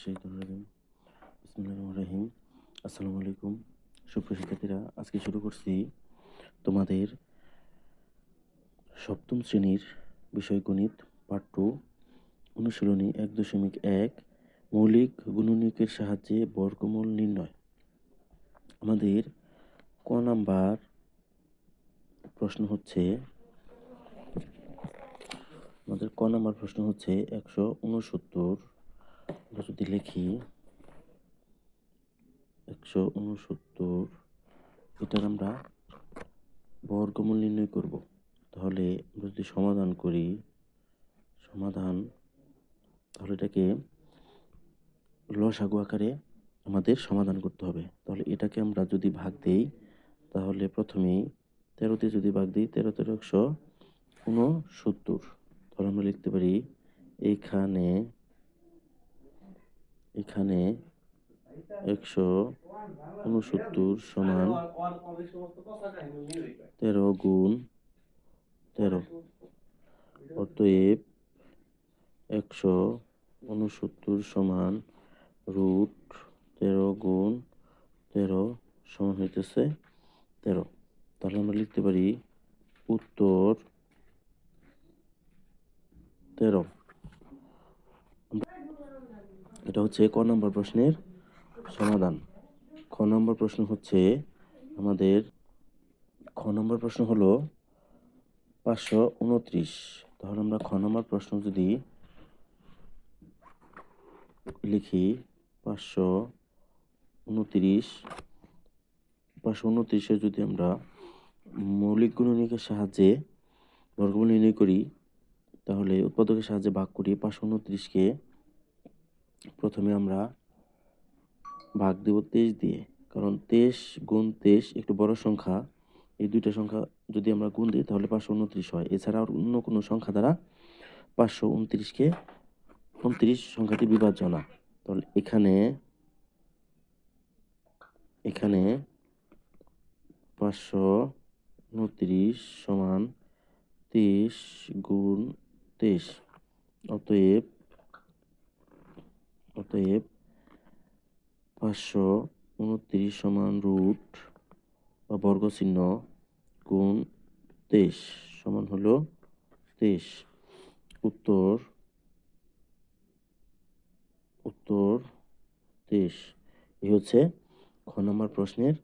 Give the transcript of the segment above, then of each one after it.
বিসমিল্লাহির রহমানির রহিম। আসসালামু আলাইকুম সুপ্রিয় শিক্ষার্থীরা, আজকে শুরু করছি তোমাদের সপ্তম শ্রেণীর বিষয় গণিত পার্ট 2 অনুশীলনী 1.1 মৌলিক গুণনীয়কের সাহায্যে বর্গমূল নির্ণয়। আমাদের ক নাম্বার প্রশ্ন হচ্ছে 169। আমরা যদি লিখি 169, এটার আমরা বর্গমূল নির্ণয় করব। তাহলে আমরা যদি সমাধান করি, তাহলে এটাকে লসাগু আকারে আমাদের সমাধান করতে হবে। তাহলে এটাকে আমরা যদি ভাগ দেই, তাহলে প্রথমেই 13 যদি ভাগ দিই, 13 169। তাহলে আমরা লিখতে পারি এখানে 169 সমান 13 গুণ 13। অতএব 169 সমান √13 গুণ 13 সমান হইতেছে 13। তাহলে আমরা লিখতে পারি উত্তর 13। এটা হচ্ছে ক নম্বর প্রশ্নের সমাধান। খ নম্বর প্রশ্ন হচ্ছে আমাদের হলো 529। তাহলে আমরা খ নম্বর প্রশ্ন যদি লিখি 529 যদি আমরা মৌলিক গুণনীয়কের সাহায্যে বর্গমূল নির্ণয় করি, তাহলে উৎপাদকের সাহায্যে ভাগ করি। 529কে প্রথমে আমরা ভাগ দেব 23 দিয়ে, কারণ 23 গুণ 23 একটু বড় সংখ্যা। এই দুইটা সংখ্যা যদি আমরা গুণ দিই তাহলে 529 হয়। এছাড়া আর অন্য কোনো সংখ্যা দ্বারা 529 সংখ্যাটি বিভাজ্য না। তাহলে এখানে 529 সমান 23 গুণ 23। অতএব 529 সমান রুট বা বর্গ চিহ্ন গুণ 23 সমান হলো 23। উত্তর 23। এই হচ্ছে খ নম্বর প্রশ্নের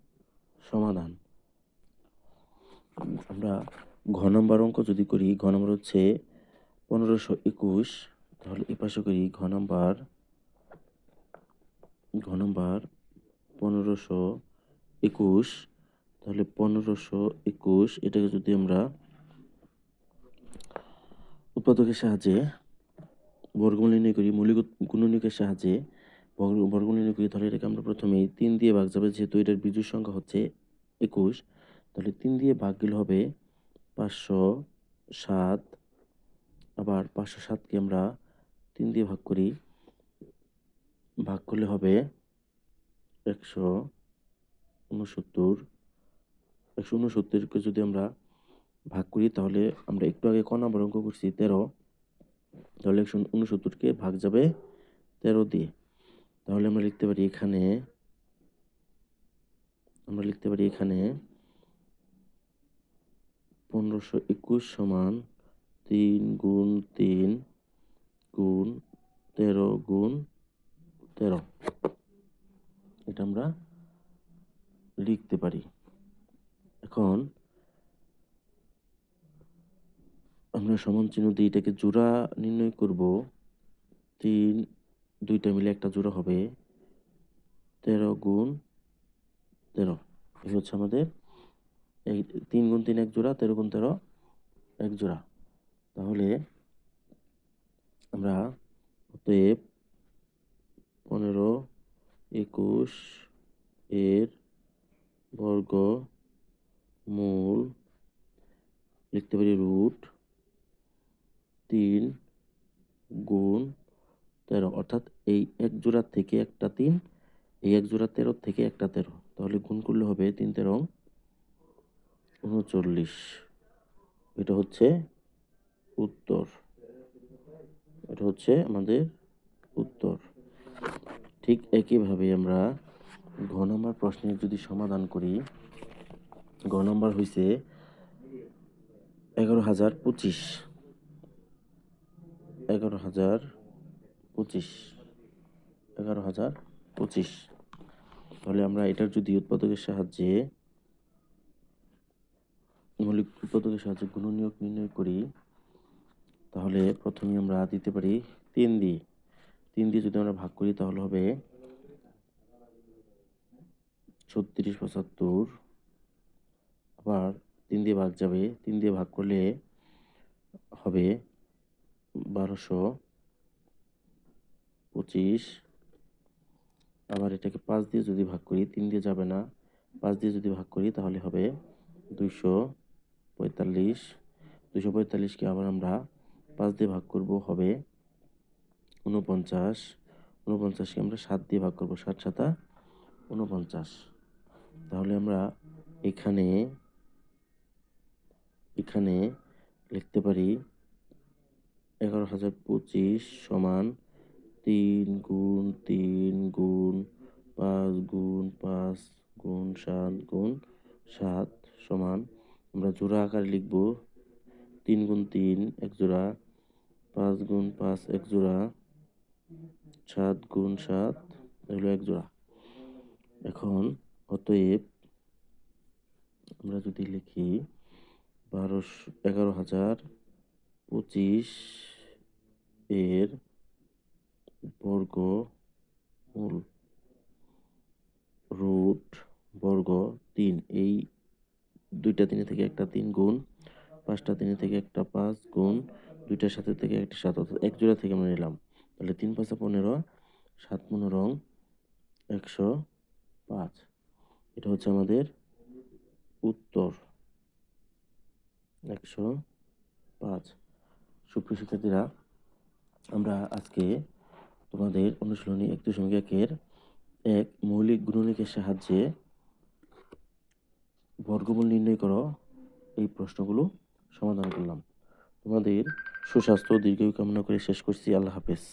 সমাধান। আমরা ঘ নম্বর অঙ্ক যদি করি, ঘ নম্বর হচ্ছে 1521। তাহলে এ পাশে করি ঘ নম্বর 1521। তাহলে 1521 এটাকে যদি আমরা উৎপাদকের সাহায্যে বর্গমূল নির্ণয় করি, মৌলিক গুণনীয়কের সাহায্যে বর্গমূল নির্ণয় করি, তাহলে এটাকে আমরা প্রথমেই 3 দিয়ে ভাগ যাবে, যেহেতু এটার বিজোড় সংখ্যা হচ্ছে 21। তাহলে 3 দিয়ে ভাগ গেলে হবে 507। আবার 507কে আমরা 3 দিয়ে ভাগ করি, ভাগ করলে হবে 169। 169কে যদি আমরা ভাগ করি, তাহলে আমরা একটু আগে ক নম্বর অঙ্ক করছি 13। তাহলে 169কে ভাগ যাবে 13 দিয়ে। তাহলে আমরা লিখতে পারি এখানে 1521 সমান 3 গুণ 3 গুণ 13 গুণ 13। এটা আমরা লিখতে পারি। এখন আমরা সমান চিহ্ন দিয়ে এটাকে জোড়া নির্ণয় করব। 3 দুইটা মিলে একটা জোড়া হবে 13 গুণ 13। এই হচ্ছে আমাদের এই 3 গুণ 3 এক জোড়া, 13 গুণ 13 এক জোড়া। তাহলে আমরা অতএব 1521 এর বর্গ মূল লিখতে পারি √3 গুণ 13, অর্থাৎ এই এক জোড়া থেকে একটা 3, এই এক জোড়া 13 থেকে একটা 13। তাহলে গুণ করলে হবে 3 13 39। এটা হচ্ছে উত্তর। এটা হচ্ছে আমাদের উত্তর। ঠিক একইভাবে আমরা ঘ নম্বর প্রশ্নের যদি সমাধান করি, ঘ নম্বর হইছে 11,025, 11,025, 11,025। তাহলে আমরা এটার যদি উৎপাদকের সাহায্যে মৌলিক উৎপাদকের সাহায্যে গুণনীয়ক নির্ণয় করি, তাহলে প্রথমে আমরা দিতে পারি 3 দিয়ে। 3 দিয়ে যদি আমরা ভাগ করি তাহলে হবে 3675। আবার 3 দিয়ে ভাগ যাবে, 3 দিয়ে ভাগ করলে হবে 1225। আবার এটাকে 5 দিয়ে যদি ভাগ করি, 3 দিয়ে যাবে না, 5 দিয়ে যদি ভাগ করি তাহলে হবে 245। 245কে আবার আমরা 5 দিয়ে ভাগ করব, হবে 49। 49কে আমরা 7 দিয়ে ভাগ করব, 7 7 49। তাহলে আমরা এখানে লিখতে পারি 11,025 সমান 3 গুণ 3 গুণ 5 গুণ 5 গুণ 7 গুণ 7 সমান, আমরা জোড়া আকারে লিখব 3 গুণ 3 এক জোড়া, 5 গুণ 5 এক জোড়া, 7 গুণ 7 হলো এক জোড়া। এখন অতএব আমরা যদি লিখি 11,025 এর বর্গমূল রুট বর্গ 3, এই 2টা 3 থেকে একটা 3 গুণ 5টা 3 থেকে একটা 5 গুণ 2টার সাথে থেকে একটা 7, অর্থাৎ এক জোড়া থেকে আমরা নিলাম। তাহলে 3 5 15, 7 15 105। এটা হচ্ছে আমাদের উত্তর 105। সুপ্রিয় শিক্ষার্থীরা, আমরা আজকে তোমাদের অনুশীলনী 1.1-এর এক মৌলিক গুণনীয়কের সাহায্যে বর্গমূল নির্ণয় করো এই প্রশ্নগুলো সমাধান করলাম। তোমাদের সুস্বাস্থ্য ও দীর্ঘায়ু কামনা করে শেষ করছি। আল্লাহ হাফেজ।